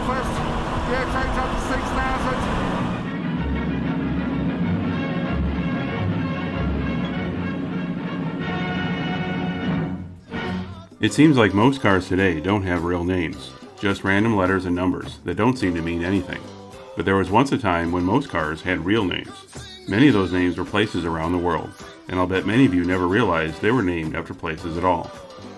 Northwest, the X800 6000. It seems like most cars today don't have real names, just random letters and numbers that don't seem to mean anything. But there was once a time when most cars had real names. Many of those names were places around the world, and I'll bet many of you never realized they were named after places at all.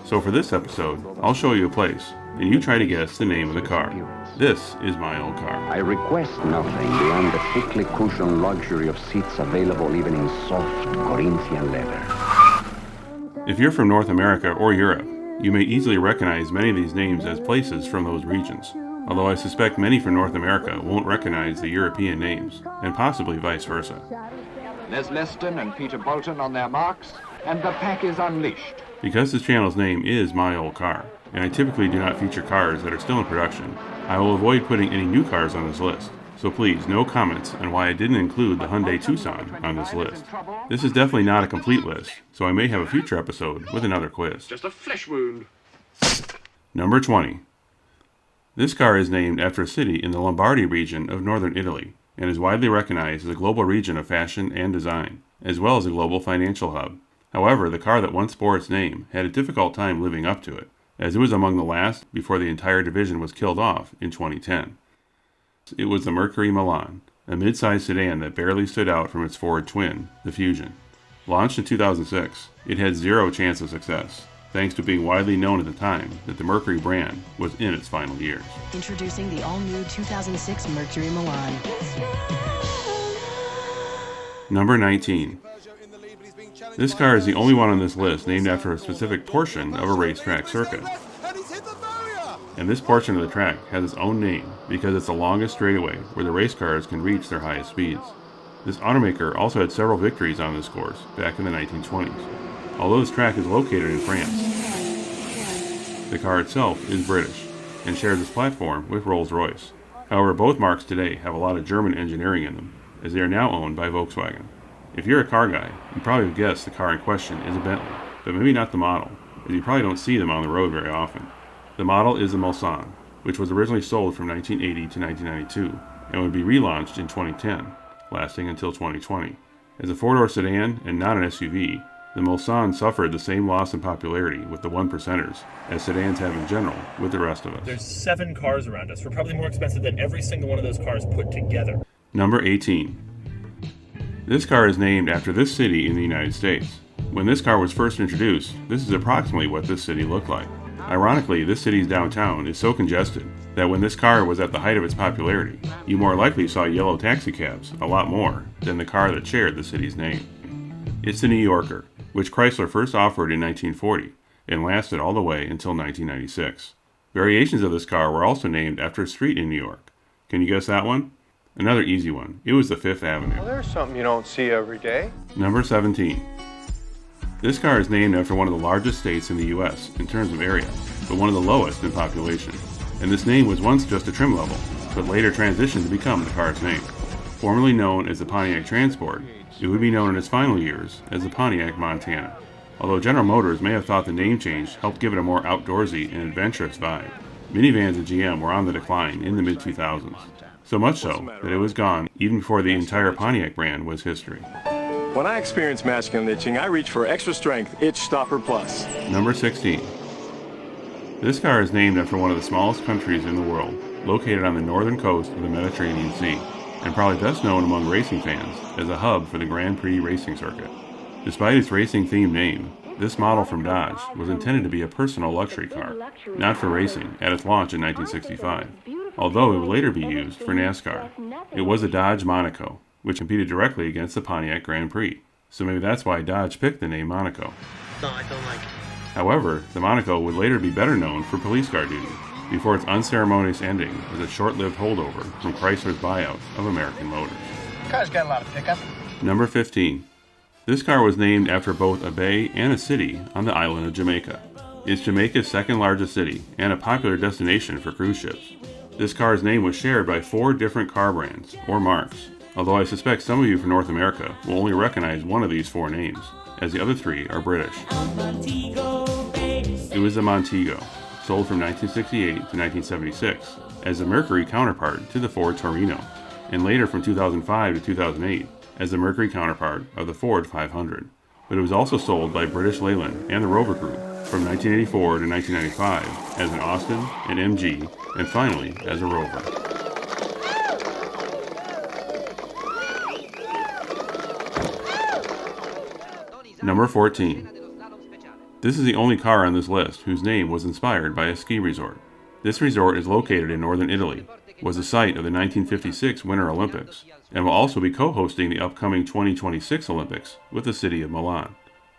So for this episode, I'll show you a place, and you try to guess the name of the car. This is my old car. I request nothing beyond the thickly cushioned luxury of seats available even in soft Corinthian leather. If you're from North America or Europe, you may easily recognize many of these names as places from those regions, although I suspect many from North America won't recognize the European names, and possibly vice versa. Les Leston and Peter Bolton on their marks, and the pack is unleashed. Because this channel's name is My Old Car, and I typically do not feature cars that are still in production, I will avoid putting any new cars on this list. So please, no comments on why I didn't include the Hyundai Tucson on this list. This is definitely not a complete list, so I may have a future episode with another quiz. Just a flesh wound. Number 20. This car is named after a city in the Lombardy region of northern Italy, and is widely recognized as a global region of fashion and design, as well as a global financial hub. However, the car that once bore its name had a difficult time living up to it, as it was among the last before the entire division was killed off in 2010. It was the Mercury Milan, a mid-sized sedan that barely stood out from its Ford twin, the Fusion. Launched in 2006, it had zero chance of success, thanks to being widely known at the time that the Mercury brand was in its final years. Introducing the all-new 2006 Mercury Milan. Number 19. This car is the only one on this list named after a specific portion of a racetrack circuit. And this portion of the track has its own name because it's the longest straightaway where the race cars can reach their highest speeds. This automaker also had several victories on this course back in the 1920s. Although this track is located in France, the car itself is British and shares its platform with Rolls-Royce. However, both marques today have a lot of German engineering in them, as they are now owned by Volkswagen. If you're a car guy, you probably would guess the car in question is a Bentley, but maybe not the model, as you probably don't see them on the road very often. The model is the Mulsanne, which was originally sold from 1980 to 1992 and would be relaunched in 2010, lasting until 2020. As a four-door sedan and not an SUV, the Mulsanne suffered the same loss in popularity with the one percenters as sedans have in general with the rest of us. There's 7 cars around us. We're probably more expensive than every single one of those cars put together. Number 18. This car is named after this city in the United States. When this car was first introduced, this is approximately what this city looked like. Ironically, this city's downtown is so congested that when this car was at the height of its popularity, you more likely saw yellow taxicabs a lot more than the car that shared the city's name. It's the New Yorker, which Chrysler first offered in 1940 and lasted all the way until 1996. Variations of this car were also named after a street in New York. Can you guess that one? Another easy one. It was the Fifth Avenue. Well, there's something you don't see every day. Number 17. This car is named after one of the largest states in the U.S. in terms of area, but one of the lowest in population. And this name was once just a trim level, but later transitioned to become the car's name. Formerly known as the Pontiac Transport, it would be known in its final years as the Pontiac Montana. Although General Motors may have thought the name change helped give it a more outdoorsy and adventurous vibe, minivans at GM were on the decline in the mid-2000s. So much so that it was gone even before the entire Pontiac brand was history. When I experience masculine itching, I reach for Extra Strength Itch Stopper Plus. Number 16. This car is named after one of the smallest countries in the world, located on the northern coast of the Mediterranean Sea, and probably best known among racing fans as a hub for the Grand Prix racing circuit. Despite its racing-themed name, this model from Dodge was intended to be a personal luxury car, not for racing, at its launch in 1965, although it would later be used for NASCAR. It was a Dodge Monaco, which competed directly against the Pontiac Grand Prix, so maybe that's why Dodge picked the name Monaco. No, I don't like it. However, the Monaco would later be better known for police car duty, before its unceremonious ending as a short-lived holdover from Chrysler's buyout of American Motors. Car's got a lot of pickup. Number 15. This car was named after both a bay and a city on the island of Jamaica. It's Jamaica's second largest city and a popular destination for cruise ships. This car's name was shared by 4 different car brands, or marques, although I suspect some of you from North America will only recognize one of these 4 names, as the other 3 are British. It was the Montego, sold from 1968 to 1976 as the Mercury counterpart to the Ford Torino, and later from 2005 to 2008 as the Mercury counterpart of the Ford 500. But it was also sold by British Leyland and the Rover Group from 1984 to 1995 as an Austin, an MG, and finally as a Rover. Number 14. This is the only car on this list whose name was inspired by a ski resort. This resort is located in northern Italy, was the site of the 1956 Winter Olympics, and will also be co-hosting the upcoming 2026 Olympics with the city of Milan.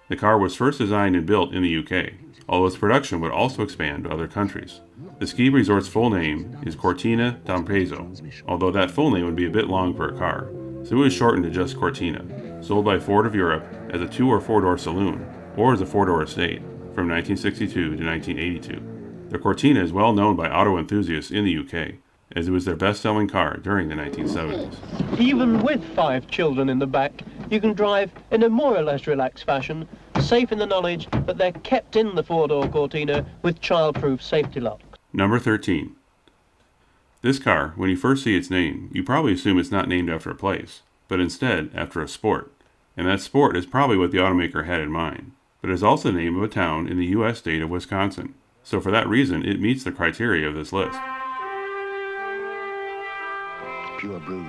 The car was first designed and built in the UK, although its production would also expand to other countries. The ski resort's full name is Cortina d'Ampezzo, although that full name would be a bit long for a car, so it was shortened to just Cortina, sold by Ford of Europe as a 2- or 4-door saloon, or as a 4-door estate, from 1962 to 1982. The Cortina is well known by auto enthusiasts in the UK, as it was their best-selling car during the 1970s. Even with 5 children in the back, you can drive in a more or less relaxed fashion, safe in the knowledge that they're kept in the 4-door Cortina with child-proof safety locks. Number 13. This car, when you first see its name, you probably assume it's not named after a place, but instead after a sport. And that sport is probably what the automaker had in mind. But it is also the name of a town in the U.S. state of Wisconsin. So for that reason, it meets the criteria of this list. Pure brewed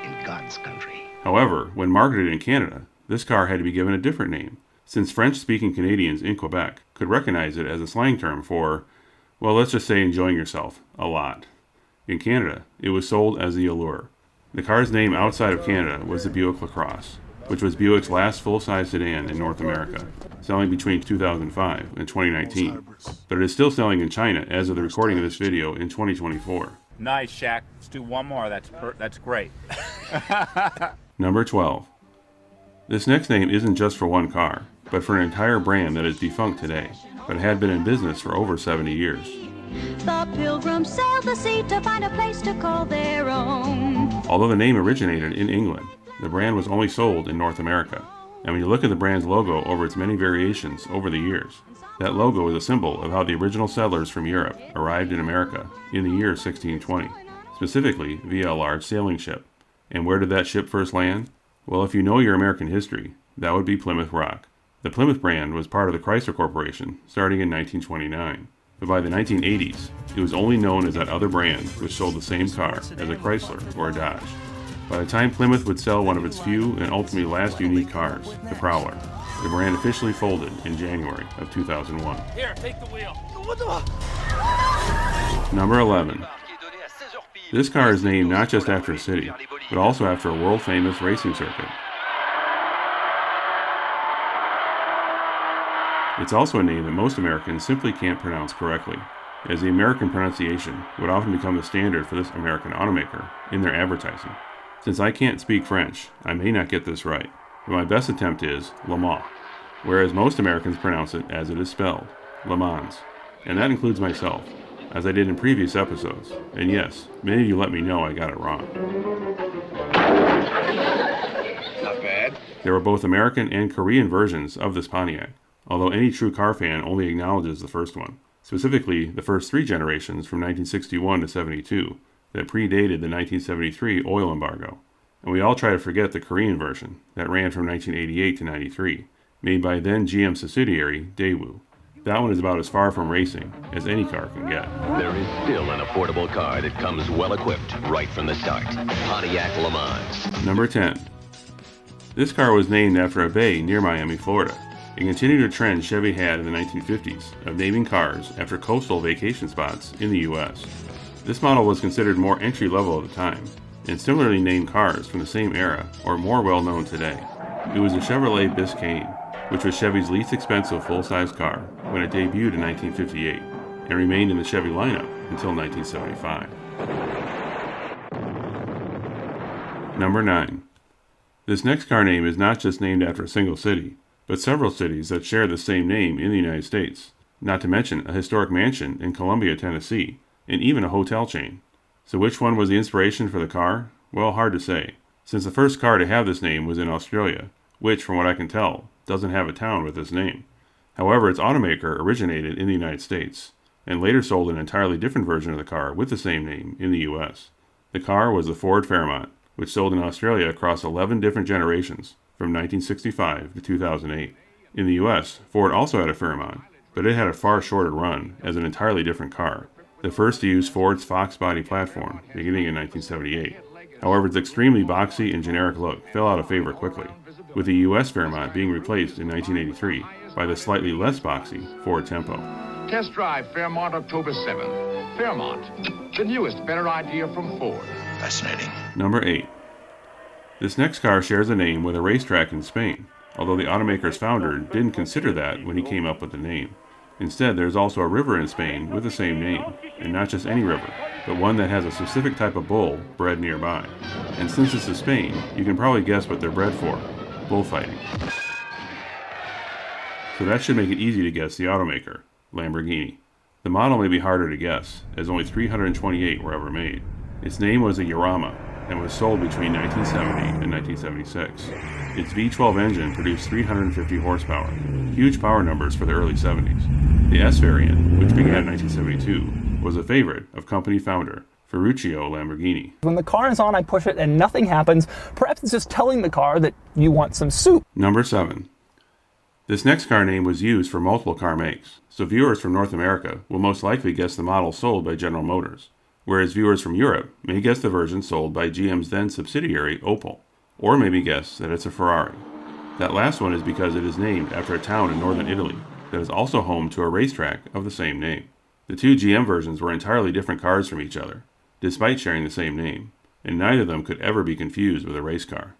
in God's country. However, when marketed in Canada, this car had to be given a different name, since French-speaking Canadians in Quebec could recognize it as a slang term for, well, let's just say enjoying yourself a lot. In Canada, it was sold as the Allure. The car's name outside of Canada was the Buick LaCrosse, which was Buick's last full-size sedan in North America, selling between 2005 and 2019. But it is still selling in China as of the recording of this video in 2024. Nice, Shaq. Let's do one more. That's great. Number 12. This next name isn't just for one car, but for an entire brand that is defunct today, but had been in business for over 70 years. The Pilgrims sailed the sea to find a place to call their own. Although the name originated in England, the brand was only sold in North America. And when you look at the brand's logo over its many variations over the years, that logo is a symbol of how the original settlers from Europe arrived in America in the year 1620, specifically via a large sailing ship. And where did that ship first land? Well, if you know your American history, that would be Plymouth Rock. The Plymouth brand was part of the Chrysler Corporation starting in 1929. But by the 1980s, it was only known as that other brand which sold the same car as a Chrysler or a Dodge. By the time Plymouth would sell one of its few and ultimately last unique cars, the Prowler, the brand officially folded in January of 2001. Here, take the wheel. Number 11. This car is named not just after a city, but also after a world-famous racing circuit. It's also a name that most Americans simply can't pronounce correctly, as the American pronunciation would often become the standard for this American automaker in their advertising. Since I can't speak French, I may not get this right, but my best attempt is Le Mans, whereas most Americans pronounce it as it is spelled, Le Mans, and that includes myself, as I did in previous episodes, and yes, many of you let me know I got it wrong. Not bad. There were both American and Korean versions of this Pontiac, although any true car fan only acknowledges the first one, specifically the first 3 generations from 1961 to 72, that predated the 1973 oil embargo, and we all try to forget the Korean version that ran from 1988 to 93, made by then GM subsidiary Daewoo. That one is about as far from racing as any car can get. There is still an affordable car that comes well equipped right from the start. Pontiac Le Mans. Number 10. This car was named after a bay near Miami, Florida, and continued a trend Chevy had in the 1950s of naming cars after coastal vacation spots in the U.S. This model was considered more entry-level at the time, and similarly named cars from the same era are more well-known today. It was the Chevrolet Biscayne, which was Chevy's least expensive full-size car when it debuted in 1958, and remained in the Chevy lineup until 1975. Number 9. This next car name is not just named after a single city, but several cities that share the same name in the United States, not to mention a historic mansion in Columbia, Tennessee, and even a hotel chain. So which one was the inspiration for the car? Well, hard to say, since the first car to have this name was in Australia, which, from what I can tell, doesn't have a town with this name. However, its automaker originated in the United States, and later sold an entirely different version of the car with the same name in the US. The car was the Ford Fairmont, which sold in Australia across 11 different generations from 1965 to 2008. In the US, Ford also had a Fairmont, but it had a far shorter run as an entirely different car, the first to use Ford's Fox body platform beginning in 1978. However, its extremely boxy and generic look fell out of favor quickly, with the US Fairmont being replaced in 1983 by the slightly less boxy Ford Tempo. Test drive Fairmont October 7th. Fairmont, the newest, better idea from Ford. Fascinating. Number 8. This next car shares a name with a racetrack in Spain, although the automaker's founder didn't consider that when he came up with the name. Instead, there's also a river in Spain with the same name, and not just any river, but one that has a specific type of bull bred nearby. And since this is Spain, you can probably guess what they're bred for: bullfighting. So that should make it easy to guess the automaker, Lamborghini. The model may be harder to guess, as only 328 were ever made. Its name was a Jarama, and was sold between 1970 and 1976. Its V12 engine produced 350 horsepower, huge power numbers for the early 70s. The S variant, which began in 1972, was a favorite of company founder Ferruccio Lamborghini. When the car is on, I push it and nothing happens. Perhaps it's just telling the car that you want some soup. Number 7. This next car name was used for multiple car makes, so viewers from North America will most likely guess the model sold by General Motors, whereas viewers from Europe may guess the version sold by GM's then subsidiary Opel, or maybe guess that it's a Ferrari. That last one is because it is named after a town in northern Italy that is also home to a racetrack of the same name. The two GM versions were entirely different cars from each other, despite sharing the same name, and neither of them could ever be confused with a race car.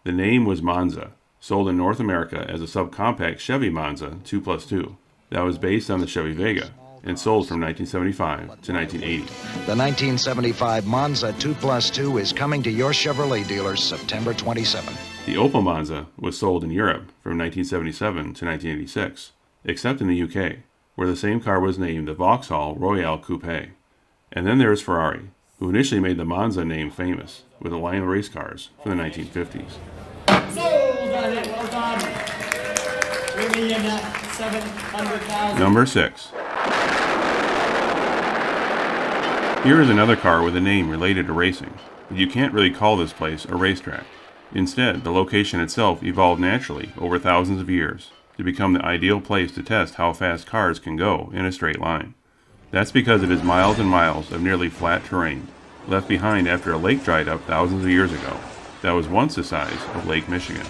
The name was Monza, sold in North America as a subcompact Chevy Monza 2+2 that was based on the Chevy Vega, and sold from 1975 to 1980. The 1975 Monza 2+2 is coming to your Chevrolet dealers September 27. The Opel Monza was sold in Europe from 1977 to 1986, except in the UK, where the same car was named the Vauxhall Royale Coupe. And then there is Ferrari, who initially made the Monza name famous with a line of race cars from the 1950s. Number 6. Here is another car with a name related to racing, but you can't really call this place a racetrack. Instead, the location itself evolved naturally over thousands of years to become the ideal place to test how fast cars can go in a straight line. That's because it is miles and miles of nearly flat terrain, left behind after a lake dried up thousands of years ago, that was once the size of Lake Michigan.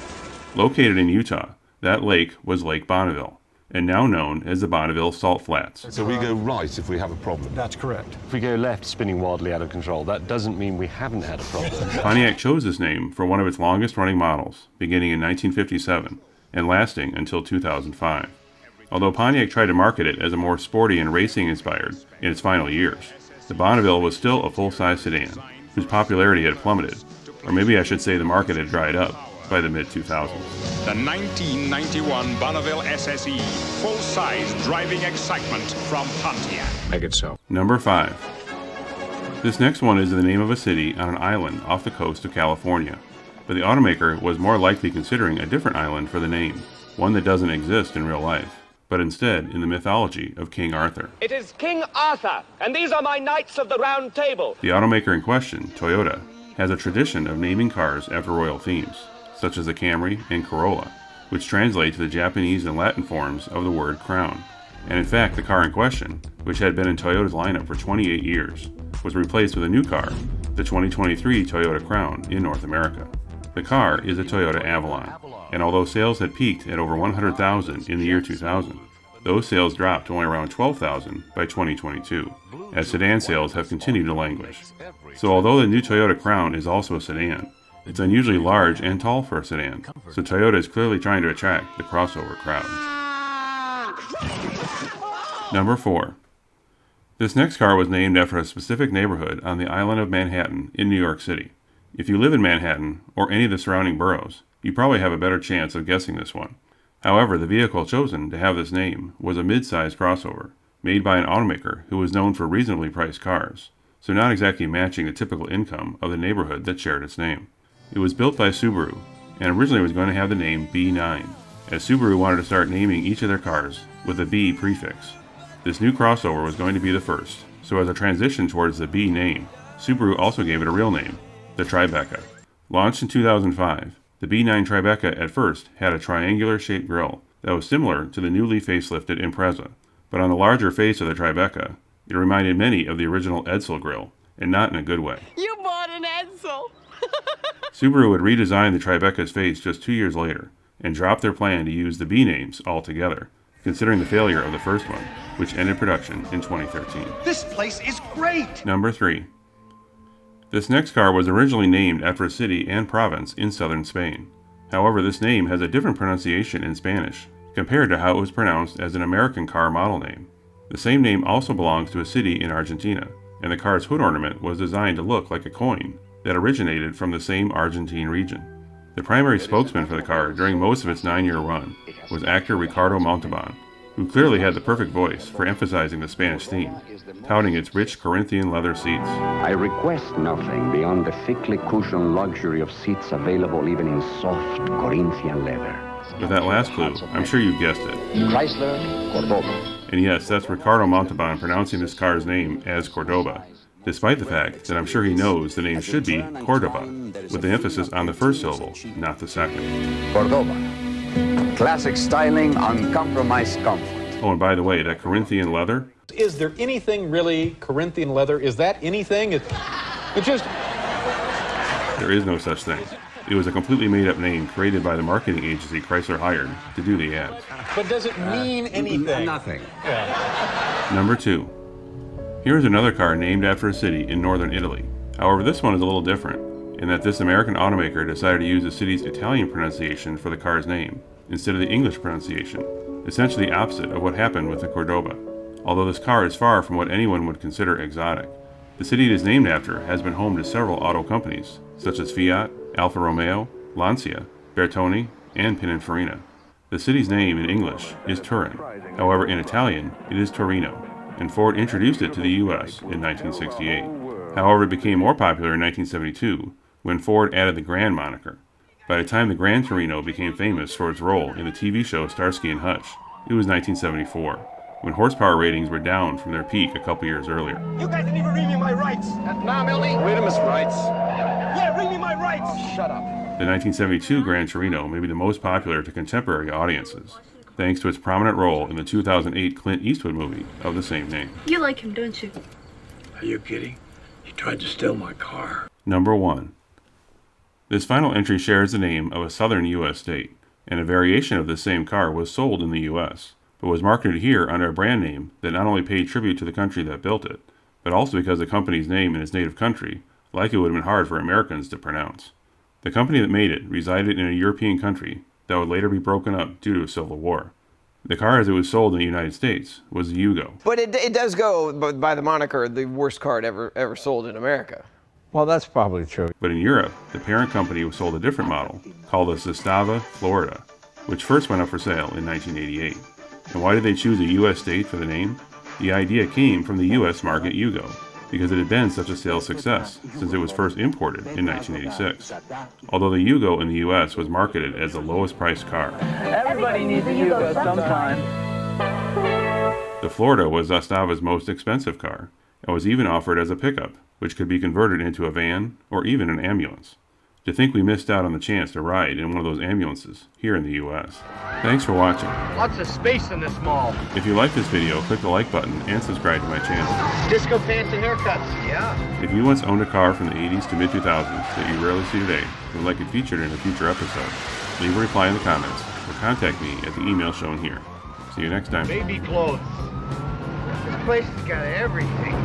Located in Utah, that lake was Lake Bonneville, and now known as the Bonneville Salt Flats. So we go right if we have a problem? That's correct. If we go left, spinning wildly out of control, that doesn't mean we haven't had a problem. Pontiac chose this name for one of its longest running models, beginning in 1957 and lasting until 2005. Although Pontiac tried to market it as a more sporty and racing inspired in its final years, the Bonneville was still a full-size sedan, whose popularity had plummeted, or maybe I should say the market had dried up, by the mid-2000s. The 1991 Bonneville SSE, full-size driving excitement from Pontiac. Make it so. Number 5. This next one is the name of a city on an island off the coast of California, but the automaker was more likely considering a different island for the name, one that doesn't exist in real life, but instead in the mythology of King Arthur. It is King Arthur, and these are my knights of the Round Table. The automaker in question, Toyota, has a tradition of naming cars after royal themes, such as the Camry and Corolla, which translate to the Japanese and Latin forms of the word crown. And in fact, the car in question, which had been in Toyota's lineup for 28 years, was replaced with a new car, the 2023 Toyota Crown in North America. The car is a Toyota Avalon, and although sales had peaked at over 100,000 in the year 2000, those sales dropped to only around 12,000 by 2022, as sedan sales have continued to languish. So although the new Toyota Crown is also a sedan, it's unusually large and tall for a sedan, so Toyota is clearly trying to attract the crossover crowd. Number 4. This next car was named after a specific neighborhood on the island of Manhattan in New York City. If you live in Manhattan, or any of the surrounding boroughs, you probably have a better chance of guessing this one. However, the vehicle chosen to have this name was a mid-size crossover, made by an automaker who was known for reasonably priced cars, so not exactly matching the typical income of the neighborhood that shared its name. It was built by Subaru, and originally was going to have the name B9, as Subaru wanted to start naming each of their cars with a B prefix. This new crossover was going to be the first, so as a transition towards the B name, Subaru also gave it a real name, the Tribeca. Launched in 2005, the B9 Tribeca at first had a triangular-shaped grille that was similar to the newly facelifted Impreza, but on the larger face of the Tribeca, it reminded many of the original Edsel grille, and not in a good way. You bought an Edsel! Subaru would redesign the Tribeca's face just 2 years later, and dropped their plan to use the B names altogether, considering the failure of the first one, which ended production in 2013. This place is great! Number 3. This next car was originally named after a city and province in southern Spain. However, this name has a different pronunciation in Spanish, compared to how it was pronounced as an American car model name. The same name also belongs to a city in Argentina, and the car's hood ornament was designed to look like a coin that originated from the same Argentine region. The primary spokesman for the car during most of its 9-year run was actor Ricardo Montalban, who clearly had the perfect voice for emphasizing the Spanish theme, touting its rich Corinthian leather seats. I request nothing beyond the thickly cushioned luxury of seats available even in soft Corinthian leather. With that last clue, I'm sure you guessed it. Chrysler Cordoba. And yes, that's Ricardo Montalban pronouncing this car's name as Cordoba, despite the fact that I'm sure he knows the name should be Cordoba, with the emphasis on the first syllable, not the second. Cordoba. Classic styling, uncompromised comfort. Oh, and by the way, that Corinthian leather? Is there anything really Corinthian leather? Is that anything? It just... There is no such thing. It was a completely made-up name created by the marketing agency Chrysler hired to do the ads. But does it mean anything? Nothing. Yeah. Number 2. Here is another car named after a city in northern Italy. However, this one is a little different, in that this American automaker decided to use the city's Italian pronunciation for the car's name, instead of the English pronunciation, essentially the opposite of what happened with the Cordoba. Although this car is far from what anyone would consider exotic, the city it is named after has been home to several auto companies, such as Fiat, Alfa Romeo, Lancia, Bertone, and Pininfarina. The city's name in English is Turin. However, in Italian, it is Torino, and Ford introduced it to the US in 1968. However, it became more popular in 1972 when Ford added the Grand moniker. By the time the Gran Torino became famous for its role in the TV show Starsky and Hutch, it was 1974, when horsepower ratings were down from their peak a couple years earlier. You guys didn't even read me my rights. Now, Millie. Read him his rights. Yeah, read me my rights. Oh, shut up. The 1972 Gran Torino may be the most popular to contemporary audiences, thanks to its prominent role in the 2008 Clint Eastwood movie of the same name. You like him, don't you? Are you kidding? He tried to steal my car. Number 1. This final entry shares the name of a southern U.S. state, and a variation of this same car was sold in the U.S., but was marketed here under a brand name that not only paid tribute to the country that built it, but also because the company's name in its native country, like it would have been hard for Americans to pronounce. The company that made it resided in a European country that would later be broken up due to a civil war. The car as it was sold in the United States was the Yugo. But it does go by the moniker the worst car ever sold in America. Well, that's probably true. But in Europe, the parent company sold a different model called the Zastava Florida, which first went up for sale in 1988. And why did they choose a U.S. state for the name? The idea came from the U.S. market Yugo, because it had been such a sales success since it was first imported in 1986. Although the Yugo in the U.S. was marketed as the lowest priced car. Everybody needs a Yugo sometime. The Florida was Zastava's most expensive car, and was even offered as a pickup, which could be converted into a van or even an ambulance. To think we missed out on the chance to ride in one of those ambulances here in the U.S. Thanks for watching. Lots of space in this mall. If you like this video, click the like button and subscribe to my channel. Disco pants and haircuts, yeah. If you once owned a car from the 80s to mid-2000s that you rarely see today and would like it featured in a future episode, leave a reply in the comments or contact me at the email shown here. See you next time. Baby clothes. This place has got everything.